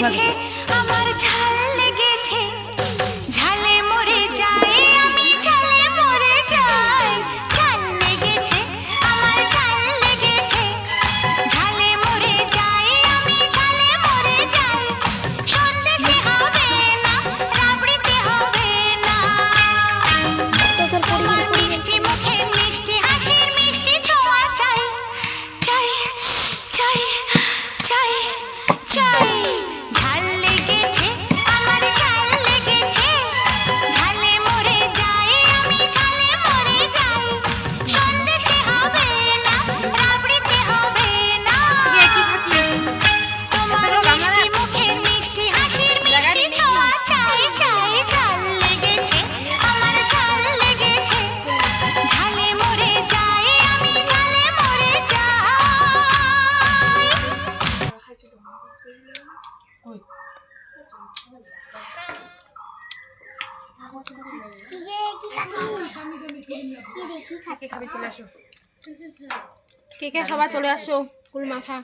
লেগেছে আমার ঝাল লেগেছে ঝালে মরে যাই আমি ঝালে মরে যাই ঝাল লেগেছে আমার ঝাল লেগেছে ঝালে মরে যাই আমি ঝালে মরে যাই সন্দেশে হবে না রাবড়িতে হবে না তোমার মিষ্টি মুখে মিষ্টি হাসির মিষ্টি ছোঁয়া চাই চাই চাই চাই চাই ঝাল লেগেছে আমার ঝাল লেগেছে ঝালে মরে যাই আমি ঝালে মরে যাই সন্দেশে হবে না রাবড়িতে হবে না তোমার মিষ্টি মুখে মিষ্টি হাসির মিষ্টি ছোঁয়া চাই চাই ঝাল লেগেছে আমার ঝাল লেগেছে ঝালে মরে যাই আমি ঝালে মরে যাই কে কে সবাই চলে আসো কুল মাখা